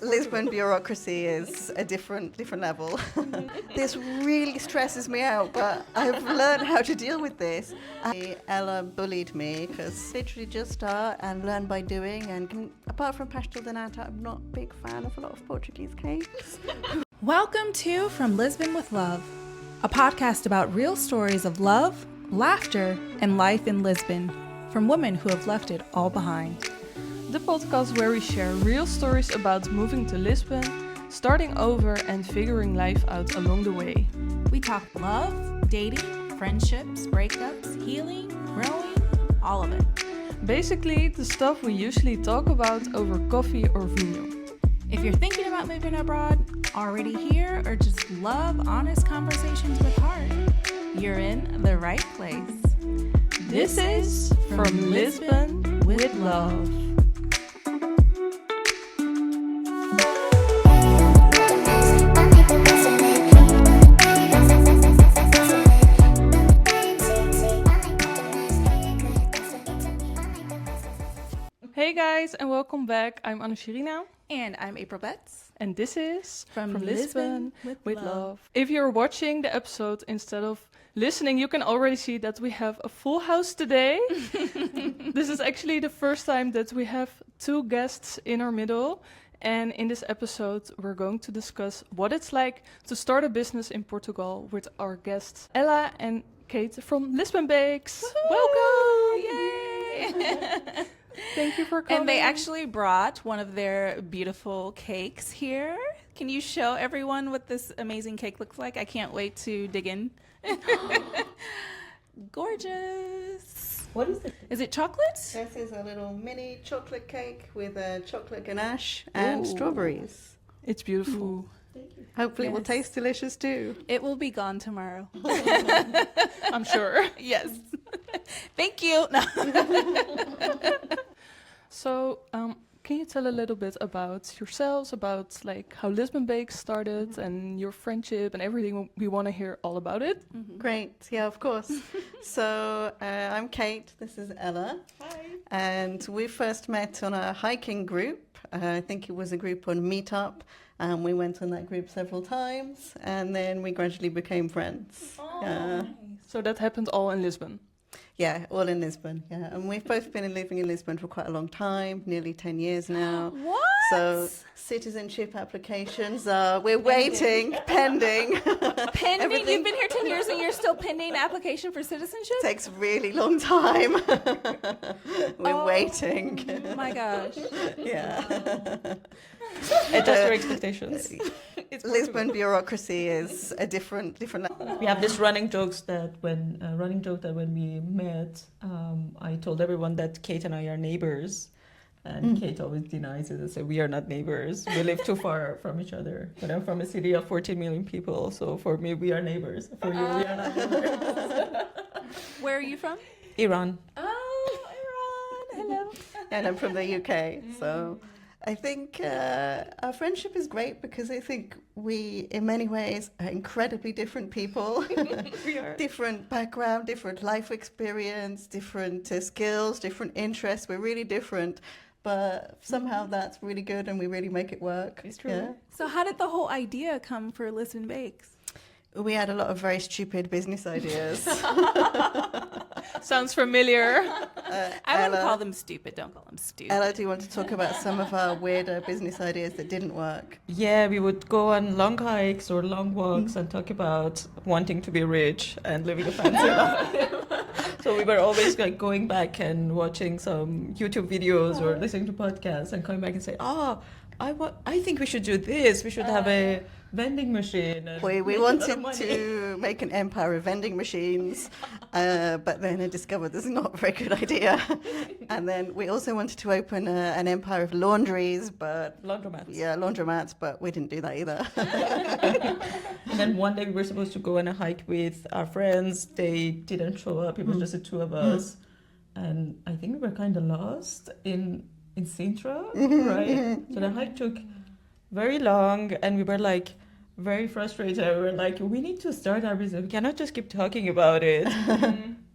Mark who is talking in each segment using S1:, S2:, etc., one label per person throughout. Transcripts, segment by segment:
S1: Lisbon bureaucracy is a different level. This really stresses me out, but I've learned how to deal with this. Ela bullied me because literally just start and learn by doing. And apart from pastel de nata, I'm not a big fan of a lot of Portuguese cakes.
S2: Welcome to From Lisbon with Love, a podcast about real stories of love, laughter, and life in Lisbon from women who have left it all behind.
S3: The podcast where we share real stories about moving to Lisbon, starting over, and figuring life out along the way.
S2: We talk love, dating, friendships, breakups, healing, growing, all of it.
S3: Basically, the stuff we usually talk about over coffee or vino.
S2: If you're thinking about moving abroad, already here, or just love honest conversations with heart, you're in the right place.
S3: This is From Lisbon with Love. Hey guys, and welcome back. I'm Anna-Shirina.
S2: And I'm April Betts.
S3: And this is
S2: From Lisbon with Love.
S3: If you're watching the episode instead of listening, you can already see that we have a full house today. This is actually the first time that we have two guests in our middle. And in this episode, we're going to discuss what it's like to start a business in Portugal with our guests Ela and Kate from Lisbon Bakes.
S2: Welcome!
S3: Yay! Thank you for coming.
S2: And they actually brought one of their beautiful cakes here. Can you show everyone what this amazing cake looks like? I can't wait to dig in. Gorgeous.
S1: What is it?
S2: Is it chocolate?
S1: This is a little mini chocolate cake with a chocolate ganache and strawberries.
S3: It's beautiful.
S2: Ooh.
S1: Thank you. Hopefully it will taste delicious too.
S2: It will be gone tomorrow.
S3: I'm sure.
S2: Yes. Thank you. No.
S3: So, can you tell a little bit about yourselves, about like how Lisbon Bakes started and your friendship and everything? We want to hear all about it.
S1: Mm-hmm. Great. Yeah, of course. So I'm Kate. This is Ella.
S2: Hi.
S1: And we first met on a hiking group. I think it was a group on Meetup. And we went on that group several times. And then we gradually became friends.
S2: Oh,
S1: Yeah.
S2: nice.
S3: So that happened all in Lisbon.
S1: Yeah, all in Lisbon. Yeah, and we've both been living in Lisbon for quite a long time, nearly 10 years now.
S2: What?
S1: So citizenship applications we're waiting, pending.
S2: Pending?
S1: Everything.
S2: You've been here 10 years and you're still pending application for citizenship?
S1: Takes a really long time. We're waiting.
S2: Oh my gosh.
S1: Yeah.
S3: Adjust your expectations.
S1: Lisbon bureaucracy is a different level.
S4: We have this running joke that when we met, I told everyone that Kate and I are neighbors, and Kate always denies it and says we are not neighbors. We live too far from each other. But I'm from a city of 14 million people, so for me we are neighbors. For you, we are not neighbors.
S2: Where are you from?
S4: Iran.
S2: Oh, Iran. Hello.
S1: And I'm from the UK, so I think our friendship is great because I think we, in many ways, are incredibly different people.
S4: We are.
S1: Different background, different life experience, different skills, different interests. We're really different, but somehow that's really good and we really make it work.
S4: It's true.
S1: Yeah.
S2: So how did the whole idea come for Lisbon Bakes?
S1: We had a lot of very stupid business ideas.
S3: Sounds familiar.
S2: I wouldn't
S1: Ella-
S2: call them stupid. Don't call them stupid.
S1: Ella, do you want to talk about some of our weirder business ideas that didn't work?
S4: Yeah, we would go on long hikes or long walks and talk about wanting to be rich and living a fancy life. So we were always like going back and watching some YouTube videos or listening to podcasts and coming back and say, I think we should do this. We should have a vending machine. And
S1: We
S4: make a lot
S1: wanted
S4: of money."
S1: to make an empire of vending machines, but then I discovered this is not a very good idea. And then we also wanted to open an empire of laundries, but laundromats, but we didn't do that either.
S4: And then one day we were supposed to go on a hike with our friends. They didn't show up. It was just the two of us. And I think we were kind of lost in Sintra, right? So the hike took very long and we were like very frustrated. We were like, we need to start our business. We cannot just keep talking about it.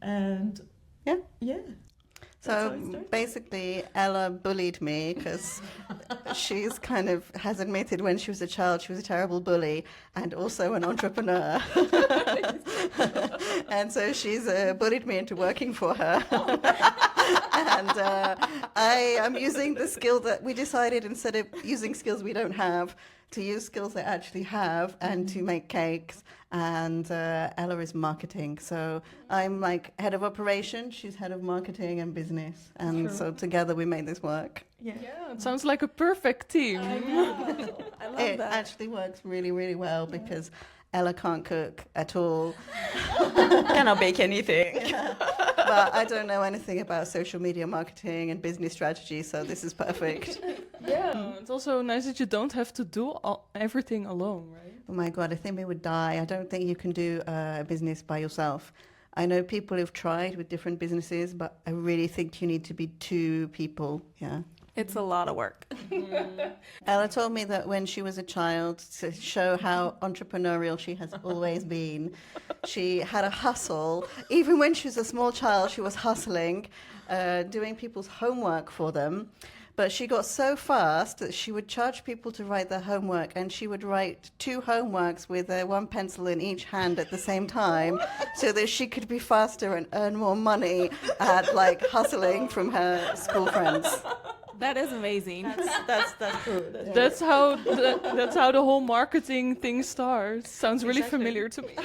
S4: And
S1: Yeah. So basically, Ella bullied me because she's kind of has admitted when she was a child she was a terrible bully and also an entrepreneur. And so she's bullied me into working for her. And I am using the skill that we decided, instead of using skills we don't have, to use skills I actually have and to make cakes. And Ella is marketing. So I'm like head of operations, she's head of marketing and business. And so together we made this work.
S3: Yeah, it sounds like a perfect team.
S2: I love
S1: It
S2: that.
S1: actually works really, really well because Ella can't cook at all.
S4: Cannot bake anything.
S1: But I don't know anything about social media marketing and business strategy, so this is perfect.
S3: Yeah, it's also nice that you don't have to do everything alone, right?
S1: Oh my God, I think we would die. I don't think you can do a business by yourself. I know people who've tried with different businesses, but I really think you need to be two people, yeah.
S2: It's a lot of work.
S1: Ella told me that when she was a child, to show how entrepreneurial she has always been, she had a hustle. Even when she was a small child, she was hustling, doing people's homework for them. But she got so fast that she would charge people to write their homework, and she would write 2 homeworks with one pencil in each hand at the same time so that she could be faster and earn more money at like hustling from her school friends.
S2: That is amazing.
S4: That's true.
S3: That's how the whole marketing thing starts. Sounds really familiar to me.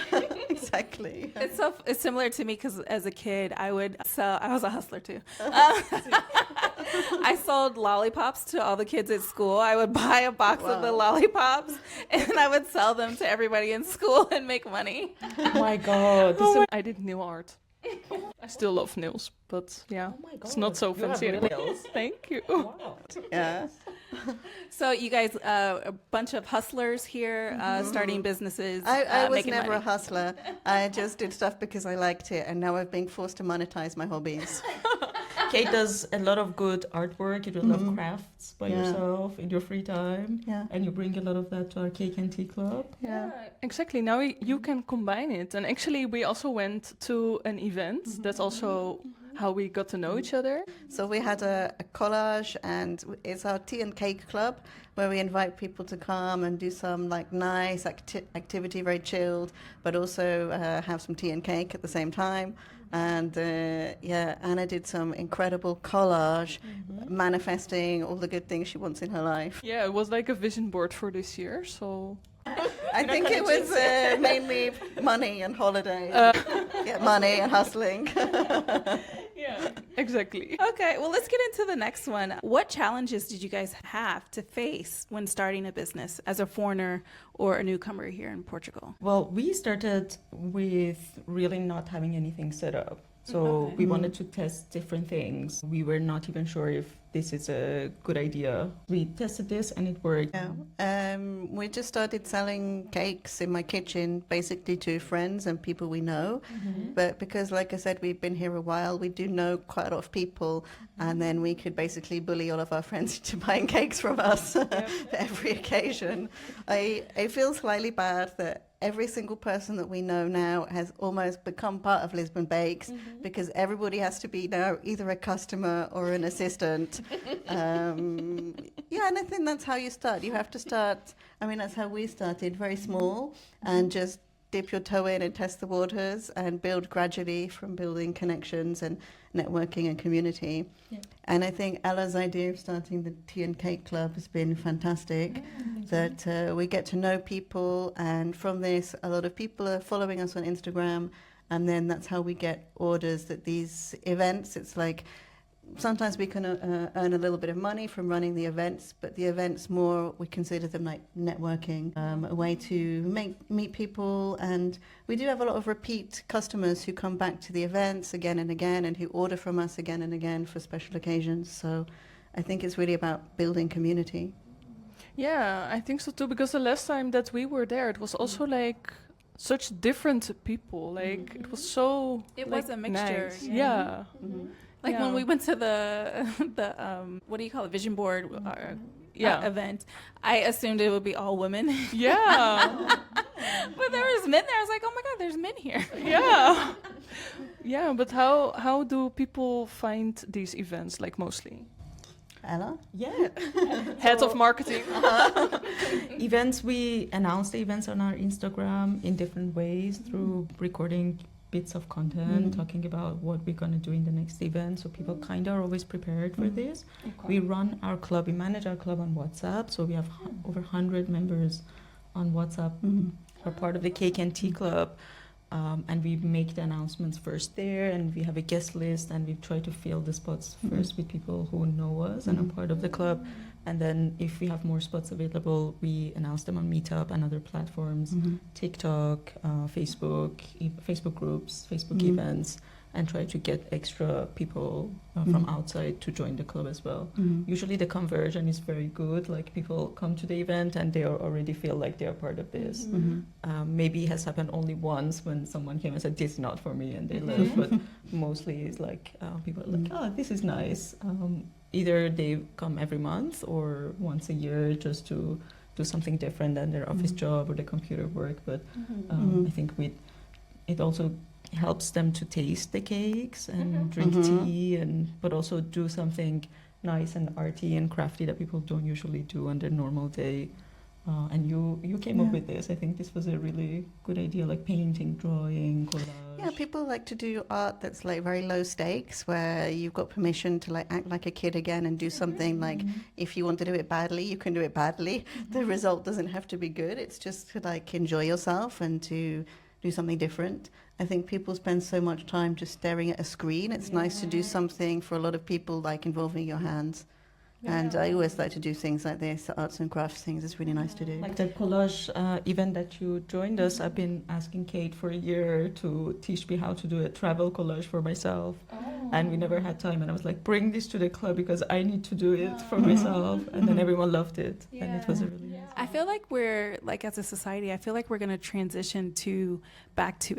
S1: Exactly.
S2: It's similar to me because as a kid I would sell. I was a hustler too. I sold lollipops to all the kids at school. I would buy a box of the lollipops and I would sell them to everybody in school and make money.
S4: Oh my God.
S3: I did nail art. I still love nails, but yeah,
S4: Oh my God.
S3: it's not so
S4: You have
S3: fancy
S4: real
S3: anymore.
S4: nails?
S3: Thank you.
S4: Wow.
S1: Yeah.
S2: So you guys, a bunch of hustlers here, starting businesses.
S1: I was
S2: making
S1: never
S2: money.
S1: a hustler. I just did stuff because I liked it, and now I've been forced to monetize my hobbies.
S4: Kate does a lot of good artwork. You do a lot of crafts by
S1: Yeah.
S4: yourself in your free time.
S1: Yeah.
S4: And you bring a lot of that to our Cake and Tea Club.
S1: Yeah.
S3: Exactly. Now you can combine it. And actually, we also went to an event. That's also how we got to know each other.
S1: So we had a collage, and it's our tea and cake club, where we invite people to come and do some like nice activity, very chilled, but also have some tea and cake at the same time. And Anna did some incredible collage, manifesting all the good things she wants in her life.
S3: Yeah, it was like a vision board for this year. So
S1: I think it was mainly money and holidays. Money and hustling.
S3: yeah, exactly.
S2: Okay, well, let's get into the next one. What challenges did you guys have to face when starting a business as a foreigner or a newcomer here in Portugal?
S4: Well, we started with really not having anything set up. So we wanted to test different things. We were not even sure if this is a good idea. We tested this and it worked.
S1: Yeah. We just started selling cakes in my kitchen, basically to friends and people we know. But because, like I said, we've been here a while, we do know quite a lot of people, and then we could basically bully all of our friends into buying cakes from us for every occasion. I feel slightly bad that every single person that we know now has almost become part of Lisbon Bakes, because everybody has to be now either a customer or an assistant. And I think that's how you start. You have to start, that's how we started, very small, and just dip your toe in and test the waters and build gradually from building connections and networking and community. Yeah. And I think Ella's idea of starting the Tea and Cake Club has been fantastic, that we get to know people, and from this a lot of people are following us on Instagram, and then that's how we get orders. That these events, it's like sometimes we can earn a little bit of money from running the events, but the events more, we consider them like networking, a way to meet people. And we do have a lot of repeat customers who come back to the events again and again, and who order from us again and again for special occasions. So I think it's really about building community.
S3: Yeah, I think so too, because the last time that we were there, it was also like such different people. Like it was so
S2: It
S3: like,
S2: was a mixture.
S3: nice. Yeah.
S2: Like
S3: Yeah.
S2: when we went to the what do you call it, vision board event, I assumed it would be all women.
S3: Yeah.
S2: But there was men there. I was like, oh my God, there's men here.
S3: Yeah. Yeah, but how do people find these events, like mostly?
S1: Ella?
S4: Yeah.
S3: Head of marketing.
S4: Events, we announce the events on our Instagram in different ways through recording bits of content, talking about what we're going to do in the next event. So people kind of are always prepared for this.
S3: Okay.
S4: We run our club, we manage our club on WhatsApp. So we have over 100 members on WhatsApp are part of the Cake and Tea Club. And we make the announcements first there, and we have a guest list, and we try to fill the spots first with people who know us and are part of the club. And then if we have more spots available, we announce them on Meetup and other platforms, TikTok, Facebook groups, Facebook events, and try to get extra people from outside to join the club as well. Usually the conversion is very good, like people come to the event and they already feel like they are part of this. Maybe it has happened only once when someone came and said, this is not for me, and they left, but mostly it's like people are like, oh, this is nice. Either they come every month or once a year just to do something different than their office job or their computer work, but I think it also helps them to taste the cakes and drink tea, but also do something nice and arty and crafty that people don't usually do on their normal day. And you came up with this. I think this was a really good idea, like painting, drawing, collage.
S1: Yeah, people like to do art that's like very low stakes, where you've got permission to like act like a kid again and do something like, if you want to do it badly, you can do it badly. The result doesn't have to be good. It's just to like enjoy yourself and to do something different. I think people spend so much time just staring at a screen. It's nice to do something, for a lot of people, like involving your hands. And I always like to do things like this, arts and crafts things. It's really nice to do.
S4: Like the collage event that you joined us, I've been asking Kate for a year to teach me how to do a travel collage for myself. And we never had time. And I was like, bring this to the club because I need to do it for myself. And then everyone loved it. And it was a really nice.
S2: I feel like we're, like as a society, I feel like we're going to transition back to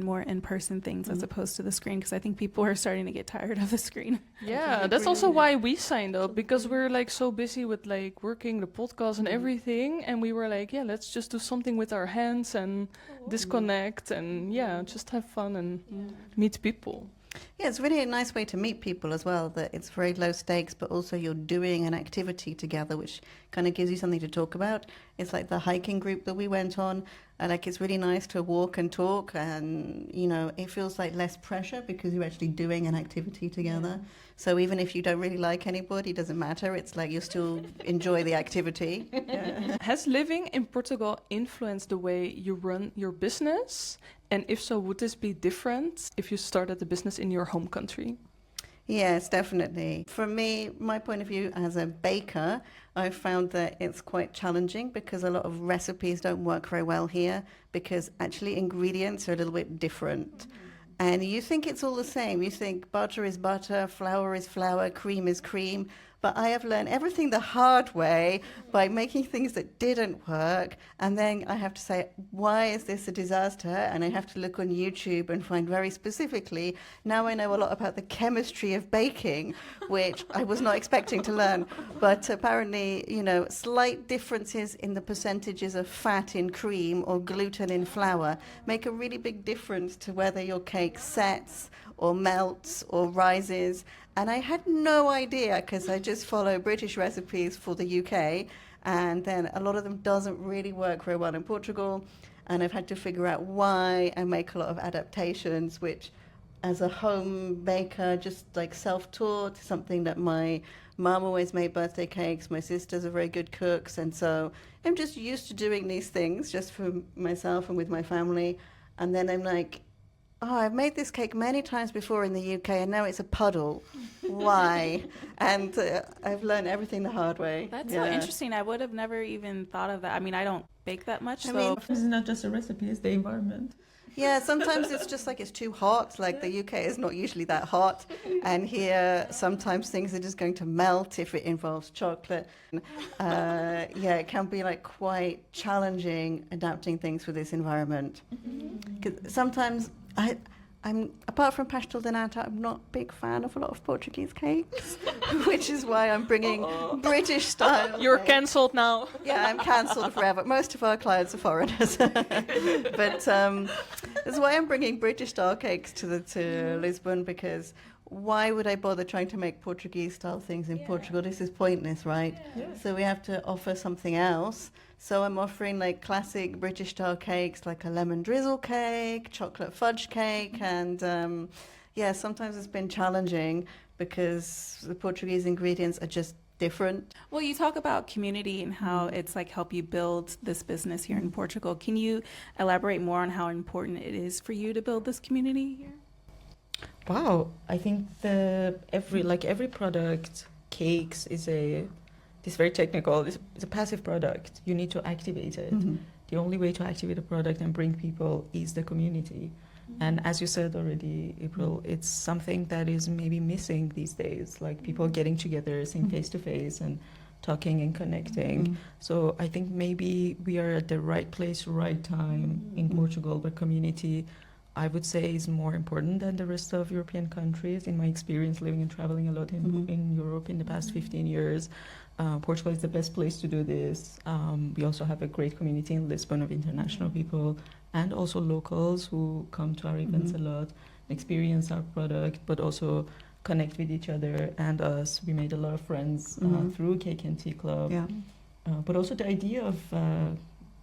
S2: more in-person things as opposed to the screen, because I think people are starting to get tired of the screen.
S3: Yeah, that's also why we signed up, because we're like so busy with like working the podcast and everything, and we were like, yeah, let's just do something with our hands and disconnect and just have fun and meet people.
S1: Yeah, it's really a nice way to meet people as well, that it's very low stakes, but also you're doing an activity together, which kind of gives you something to talk about. It's like the hiking group that we went on, and like it's really nice to walk and talk, and you know, it feels like less pressure because you're actually doing an activity together. So even if you don't really like anybody, it doesn't matter. It's like you still enjoy the activity.
S3: Has living in Portugal influenced the way you run your business? And if so, would this be different if you started the business in your home country?
S1: Yes, definitely. For me, my point of view as a baker, I've found that it's quite challenging because a lot of recipes don't work very well here, because actually ingredients are a little bit different. And you think it's all the same. You think butter is butter, flour is flour, cream is cream. But I have learned everything the hard way by making things that didn't work. And then I have to say, why is this a disaster? And I have to look on YouTube and find very specifically. Now I know a lot about the chemistry of baking, which I was not expecting to learn. But apparently, you know, slight differences in the percentages of fat in cream or gluten in flour make a really big difference to whether your cake sets or melts or rises. And I had no idea, because I just follow British recipes for the UK, and then a lot of them doesn't really work very well in Portugal, and I've had to figure out why and make a lot of adaptations, which as a home baker, just like self-taught, something that my mum always made birthday cakes, my sisters are very good cooks, and so I'm just used to doing these things just for myself and with my family. And then I'm like, oh, I've made this cake many times before in the UK, and now it's a puddle. Why? And I've learned everything the hard way.
S2: That's so interesting. I would have never even thought of that. I mean, I don't bake that much, so...
S4: This is not just a recipe, it's the environment.
S1: Yeah, sometimes it's just like it's too hot. Like the UK is not usually that hot. And here, sometimes things are just going to melt if it involves chocolate. It can be like quite challenging adapting things for this environment. 'Cause sometimes I'm apart from pastel de nata, I'm not a big fan of a lot of Portuguese cakes, which is why I'm bringing British style.
S3: You're
S1: cakes.
S3: cancelled now.
S1: Yeah, I'm cancelled forever. Most of our clients are foreigners, but that's why I'm bringing British style cakes to Lisbon, because why would I bother trying to make Portuguese style things in Portugal? This is pointless, right?
S4: Yeah.
S1: So we have to offer something else. So I'm offering like classic British style cakes, like a lemon drizzle cake, chocolate fudge cake, and sometimes it's been challenging because the Portuguese ingredients are just different.
S2: Well, you talk about community and how it's like help you build this business here in Portugal. Can you elaborate more on how important it is for you to build this community here?
S4: Wow, I think every product, cakes is it's very technical. It's a passive product. You need to activate it.
S1: Mm-hmm.
S4: The only way to activate a product and bring people is the community. And as you said already, April, it's something that is maybe missing these days, like people getting together, seeing face to face and talking and connecting. So I think maybe we are at the right place, right time in Portugal, where community, I would say, is more important than the rest of European countries. In my experience living and traveling a lot in Europe in the past 15 years, Portugal is the best place to do this. We also have a great community in Lisbon of international people and also locals who come to our events a lot, experience our product, but also connect with each other and us. We made a lot of friends through Cake and Tea Club.
S1: Yeah.
S4: But also the idea of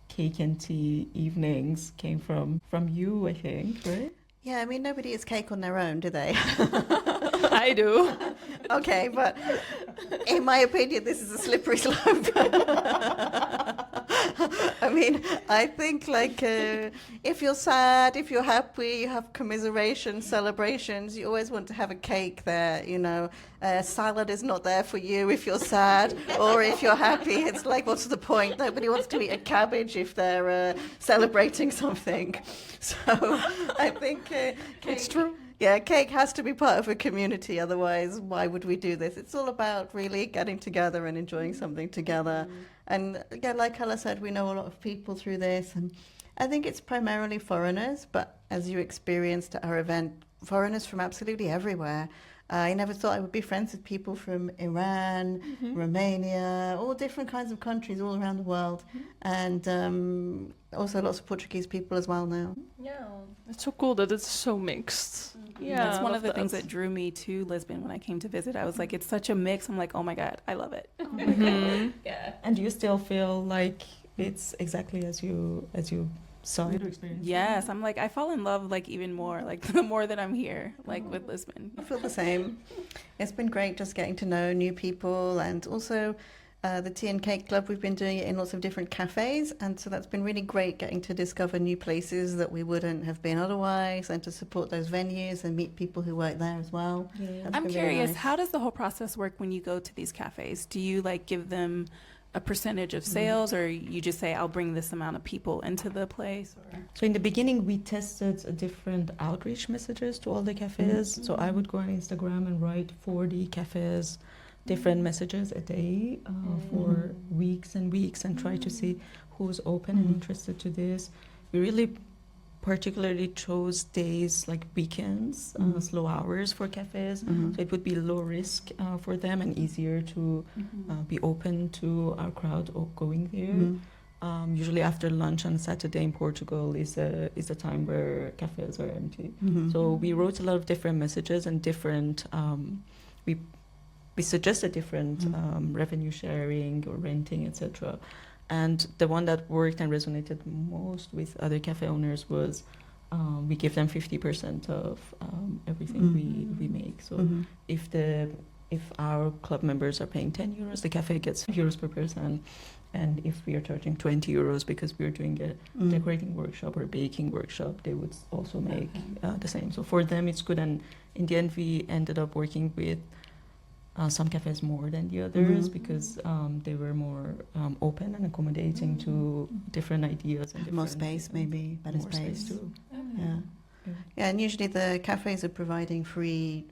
S4: cake and tea evenings came from you, I think, right?
S1: Yeah, I mean, nobody eats cake on their own, do they?
S3: I do.
S1: Okay, but in my opinion, this is a slippery slope. I mean, I think like if you're sad, if you're happy, you have commiseration, celebrations, you always want to have a cake there, you know. Salad is not there for you if you're sad, or if you're happy, it's like, what's the point? Nobody wants to eat a cabbage if they're celebrating something. So I think
S3: It's true.
S1: yeah, cake has to be part of a community, otherwise why would we do this? It's all about really getting together and enjoying something together. And again, like Ella said, we know a lot of people through this, and I think it's primarily foreigners, but as you experienced at our event, foreigners from absolutely everywhere. I never thought I would be friends with people from Iran, Romania, all different kinds of countries all around the world, and also lots of Portuguese people as well now.
S3: Yeah. It's so cool that it's so mixed. Yeah,
S2: That's
S3: I
S2: one
S3: love
S2: of the things
S3: that.
S2: that drew me to Lisbon when I came to visit. I was like, it's such a mix. I'm like, oh my God, I love it.
S4: Yeah. And do you still feel like it's exactly as you saw it or experienced?
S2: Yes, I'm like, I fall in love like even more, like the more that I'm here, like with Lisbon.
S1: I feel the same. It's been great just getting to know new people, and also the Tea and Cake Club, we've been doing it in lots of different cafes, and so that's been really great getting to discover new places that we wouldn't have been otherwise, and to support those venues and meet people who work there as well. That's
S2: I'm
S1: been really
S2: curious,
S1: nice.
S2: how does the whole process work when you go to these cafes? Do you like give them a percentage of sales, or you just say, I'll bring this amount of people into the place? Or?
S4: So in the beginning, we tested different outreach messages to all the cafes. So I would go on Instagram and write 40 cafes, different messages a day for weeks and weeks, and try to see who's open and interested to this. We really particularly chose days like weekends, slow hours for cafes. So it would be low risk for them and easier to be open to our crowd going there. Usually after lunch on Saturday in Portugal is a time where cafes are empty. So we wrote a lot of different messages and different, we suggested different revenue sharing or renting, etc. And the one that worked and resonated most with other cafe owners was we give them 50% of everything we make. So if our club members are paying 10 euros, the cafe gets euros per person. And if we are charging 20 euros because we are doing a decorating workshop or a baking workshop, they would also make the same. So for them, it's good. And in the end, we ended up working with some cafes more than the others because they were more open and accommodating to different ideas and
S1: More
S4: different,
S1: space, maybe better
S4: more space too.
S1: Yeah, and usually the cafes are providing free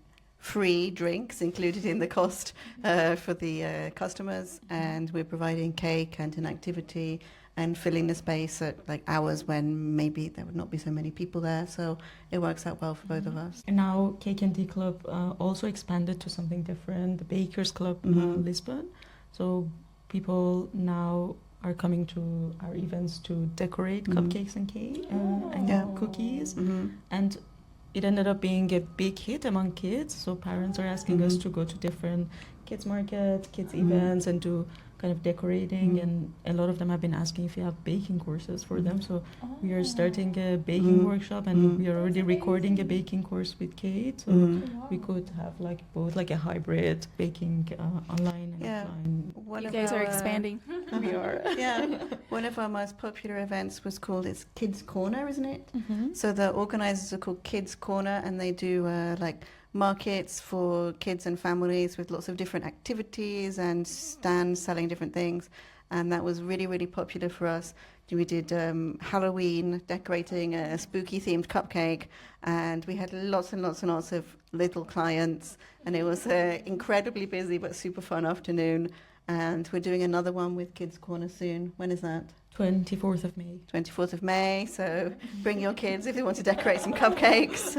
S1: drinks included in the cost for the customers, and we're providing cake and an activity, and filling the space at like hours when maybe there would not be so many people there. So it works out well for both of us.
S4: And now Cake and Tea Club also expanded to something different, the Bakers Club Lisbon. So people now are coming to our events to decorate cupcakes and cake and cookies. And it ended up being a big hit among kids. So parents are asking us to go to different kids markets, kids events, and do kind of decorating. And a lot of them have been asking if you have baking courses for them. So we are starting a baking workshop, and we are already recording a baking course with Kate. So we could have like both, like a hybrid baking online and offline.
S2: You guys are expanding.
S4: We are.
S1: One of our most popular events was called Kids Corner, isn't it? So the organisers are called Kids Corner, and they do like markets for kids and families with lots of different activities and stands selling different things. And that was really, really popular for us. We did Halloween, decorating a spooky themed cupcake, and we had lots and lots and lots of little clients, and it was an incredibly busy but super fun afternoon. And we're doing another one with Kids Corner soon. When is that?
S4: 24th of May.
S1: 24th of May. So bring your kids if they want to decorate some cupcakes.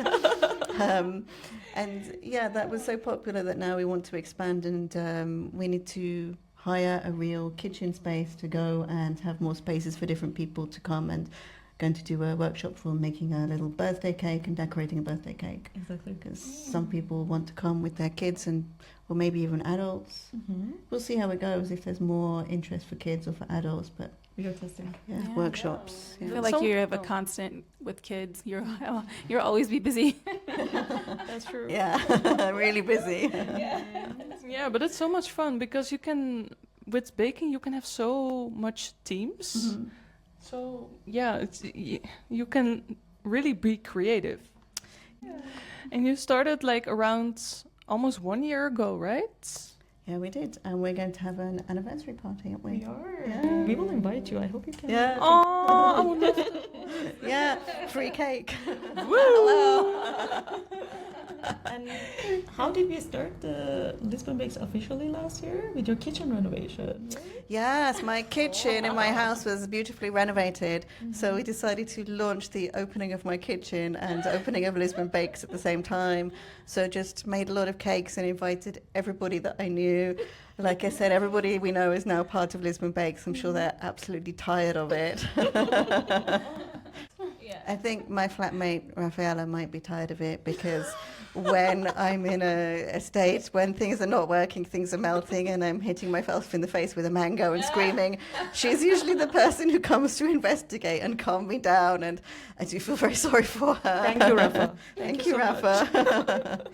S1: And yeah, that was so popular that now we want to expand, and we need to hire a real kitchen space to go and have more spaces for different people to come, and going to do a workshop for making a little birthday cake and decorating a birthday cake.
S4: Exactly.
S1: Because some people want to come with their kids, and or maybe even adults. We'll see how it goes, if there's more interest for kids or for adults, but
S4: We are testing.
S1: workshops.
S2: I feel like you have a constant with kids. You'll always be busy.
S3: That's true.
S1: Yeah, really busy.
S3: Yeah, but it's so much fun because you can, with baking, you can have so much teams. So yeah, you can really be creative. And you started like around almost 1 year ago, right?
S1: Yeah, we did, and we're going to have an anniversary party, aren't we?
S4: We are.
S1: Yeah.
S4: We will invite you. I hope you can.
S1: Yeah.
S3: Oh, I would love to.
S1: Yeah, free cake.
S4: And how did we start the Lisbon Bakes officially last year? With your kitchen renovation?
S1: Yes, my kitchen in my house was beautifully renovated, so we decided to launch the opening of my kitchen and opening of Lisbon Bakes at the same time. So just made a lot of cakes and invited everybody that I knew. Like I said, everybody we know is now part of Lisbon Bakes. I'm sure they're absolutely tired of it. I think my flatmate Rafaela might be tired of it, because when I'm in a state when things are not working, things are melting, and I'm hitting myself in the face with a mango and screaming, she's usually the person who comes to investigate and calm me down, and I do feel very sorry for her.
S4: Thank you, Rafa.
S1: Thank you, Rafa.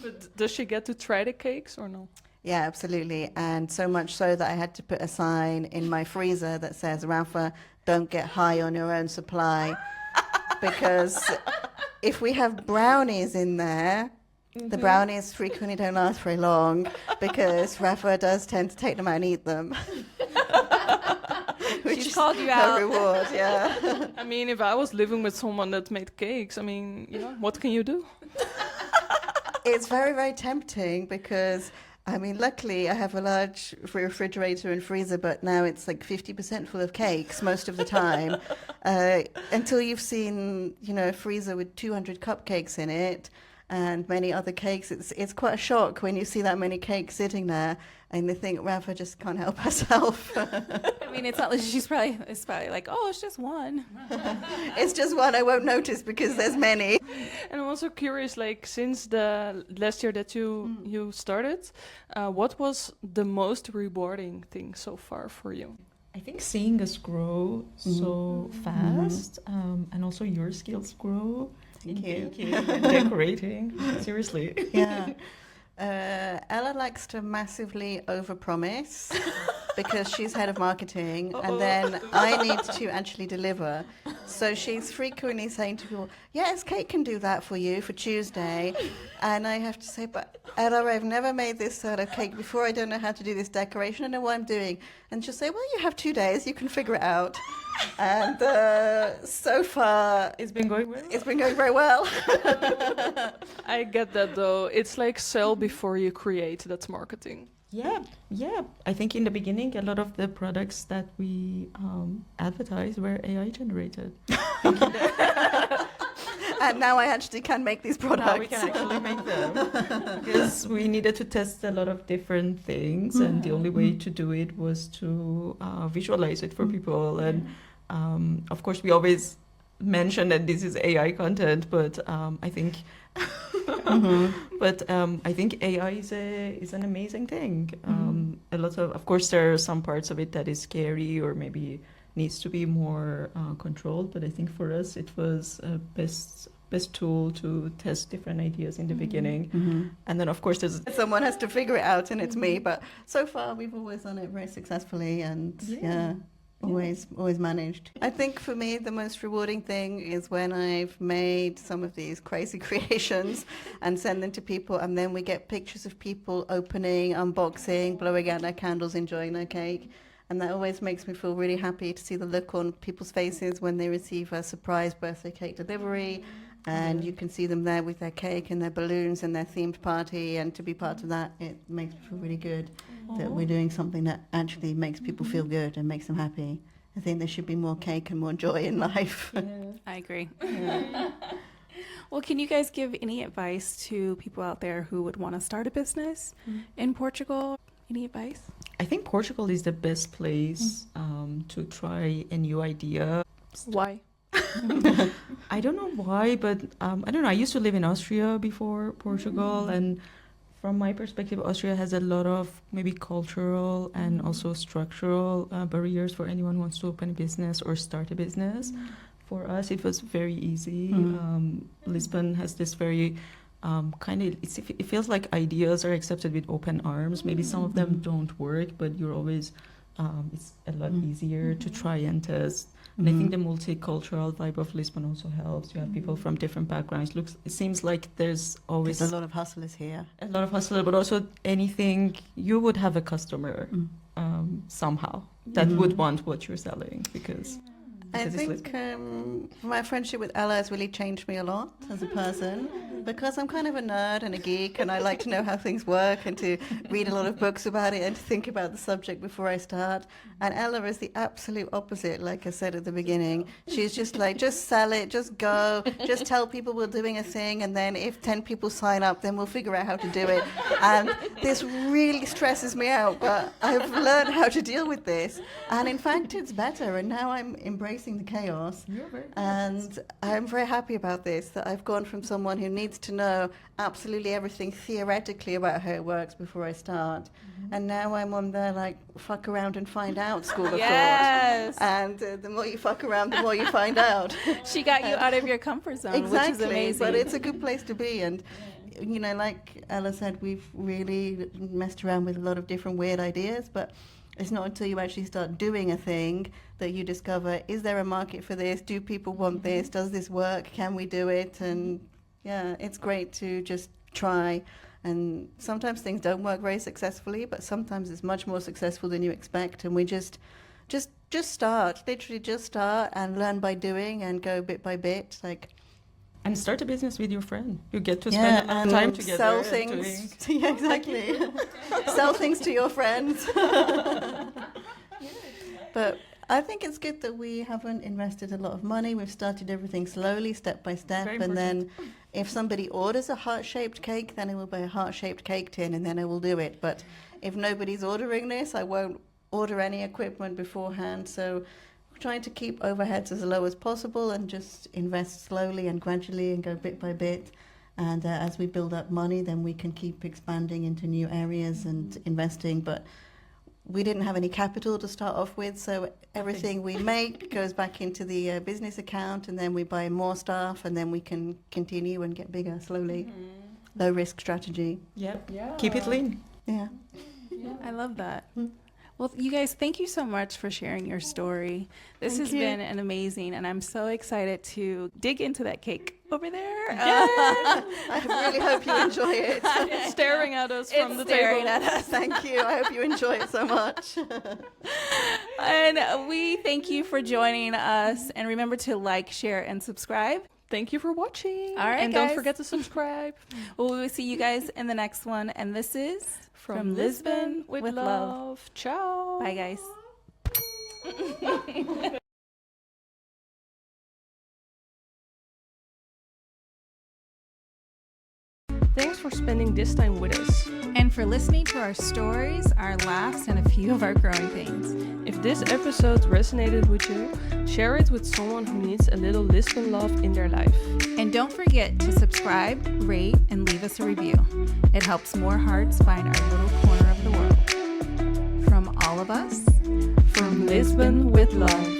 S3: But does she get to try the cakes or no?
S1: Yeah, absolutely. And so much so that I had to put a sign in my freezer that says, Rafa, don't get high on your own supply. Because if we have brownies in there, the brownies frequently don't last very long, because Rafa does tend to take them out and eat them.
S2: She's called you
S1: her
S2: out.
S1: reward, yeah.
S3: I mean, if I was living with someone that made cakes, I mean, what can you do?
S1: It's very, very tempting, because I mean, luckily I have a large refrigerator and freezer, but now it's like 50% full of cakes most of the time. Until you've seen, a freezer with 200 cupcakes in it and many other cakes, it's quite a shock when you see that many cakes sitting there and they think Rafa just can't help herself.
S2: I mean, it's not like it's probably like, oh, it's just one.
S1: It's just one I won't notice because there's many.
S3: And I'm also curious, like, since the last year that you started, what was the most rewarding thing so far for you?
S4: I think seeing us grow so fast, and also your skills grow.
S1: Thank you.
S4: Decorating, seriously.
S1: Yeah. Ella likes to massively overpromise because she's head of marketing, and then I need to actually deliver. So she's frequently saying to people, yes, Kate can do that for you for Tuesday. And I have to say, but Ella, I've never made this sort of cake before. I don't know how to do this decoration. I know what I'm doing. And she'll say, well, you have 2 days. You can figure it out. And so far,
S4: It's been going well.
S1: it's been going very well.
S3: I get that, though. It's like sell before you create. That's marketing.
S4: Yeah. I think in the beginning, a lot of the products that we advertised were AI generated.
S1: And now I actually can make these products.
S4: Now we can actually make them. Because we needed to test a lot of different things, and the only way to do it was to visualize it for people. And of course, we always mention that this is AI content, but I think... I think AI is an amazing thing. A lot of course, there are some parts of it that is scary or maybe needs to be more controlled. But I think for us, it was a best tool to test different ideas in the beginning. And then, of course, there's
S1: someone has to figure it out, and it's me. But so far, we've always done it very successfully, and always managed. I think for me, the most rewarding thing is when I've made some of these crazy creations and send them to people, and then we get pictures of people opening, unboxing, blowing out their candles, enjoying their cake. And that always makes me feel really happy to see the look on people's faces when they receive a surprise birthday cake delivery. And you can see them there with their cake and their balloons and their themed party. And to be part of that, it makes me feel really good that we're doing something that actually makes people feel good and makes them happy. I think there should be more cake and more joy in life.
S2: I agree. Well, can you guys give any advice to people out there who would want to start a business in Portugal? Any advice?
S4: I think Portugal is the best place to try a new idea.
S3: Why?
S4: I don't know why, but I don't know. I used to live in Austria before Portugal, and from my perspective, Austria has a lot of maybe cultural and also structural barriers for anyone who wants to open a business or start a business. For us, it was very easy. Lisbon has this very it feels like ideas are accepted with open arms. Maybe some of them don't work, but you're always, it's a lot easier to try and test. And I think the multicultural vibe of Lisbon also helps. You have people from different backgrounds. It seems like there's always
S1: a lot of hustlers here.
S4: A lot of hustlers, but also anything, you would have a customer somehow that would want what you're selling because
S1: I think my friendship with Ela has really changed me a lot as a person because I'm kind of a nerd and a geek and I like to know how things work and to read a lot of books about it and to think about the subject before I start. And Ela is the absolute opposite, like I said at the beginning. She's just like, just sell it, just go, just tell people we're doing a thing, and then if 10 people sign up, then we'll figure out how to do it. And this really stresses me out, but I've learned how to deal with this. And in fact, it's better. And now I'm embracing the chaos. And I'm very happy about this, that I've gone from someone who needs to know absolutely everything theoretically about how it works before I start. And now I'm on the like fuck around and find out school of thought. And the more you fuck around, the more you find out.
S2: She got you out of your comfort zone,
S1: exactly,
S2: which is amazing.
S1: But it's a good place to be. And you know, like Ela said, we've really messed around with a lot of different weird ideas, but it's not until you actually start doing a thing that you discover, is there a market for this? Do people want this? Does this work? Can we do it? And yeah, it's great to just try. And sometimes things don't work very successfully, but sometimes it's much more successful than you expect. And we just start, literally just start and learn by doing and go bit by bit.
S4: And start a business with your friend. You get to spend a lot of time together.
S1: Sell things. Yeah, exactly. Sell things to your friends. But I think it's good that we haven't invested a lot of money. We've started everything slowly, step by step. And then if somebody orders a heart-shaped cake, then it will be a heart-shaped cake tin, and then I will do it. But if nobody's ordering this, I won't order any equipment beforehand. So we're trying to keep overheads as low as possible and just invest slowly and gradually and go bit by bit. And as we build up money, then we can keep expanding into new areas and investing. But we didn't have any capital to start off with, so everything we make goes back into the business account, and then we buy more staff, and then we can continue and get bigger slowly. Low risk strategy.
S4: Yep. Yeah. Keep it lean.
S1: Yeah.
S2: I love that. Well, you guys, thank you so much for sharing your story. This has been an amazing, and I'm so excited to dig into that cake over there.
S1: I really hope you enjoy it.
S3: It's staring at us from the table.
S2: At us.
S1: Thank you. I hope you enjoy it so much.
S2: And we thank you for joining us. And remember to like, share, and subscribe.
S3: thank you for watching.
S2: All right,
S3: and
S2: guys.
S3: don't forget to subscribe.
S2: Well, we will see you guys in the next one. And this is
S3: From Lisbon with love. Ciao.
S2: Bye, guys.
S3: Thanks for spending this time with us.
S2: And for listening to our stories, our laughs, and a few of our growing pains.
S3: If this episode resonated with you, share it with someone who needs a little Lisbon love in their life.
S2: And don't forget to subscribe, rate, and leave us a review. It helps more hearts find our little corner of the world. From all of us,
S3: From Lisbon with love.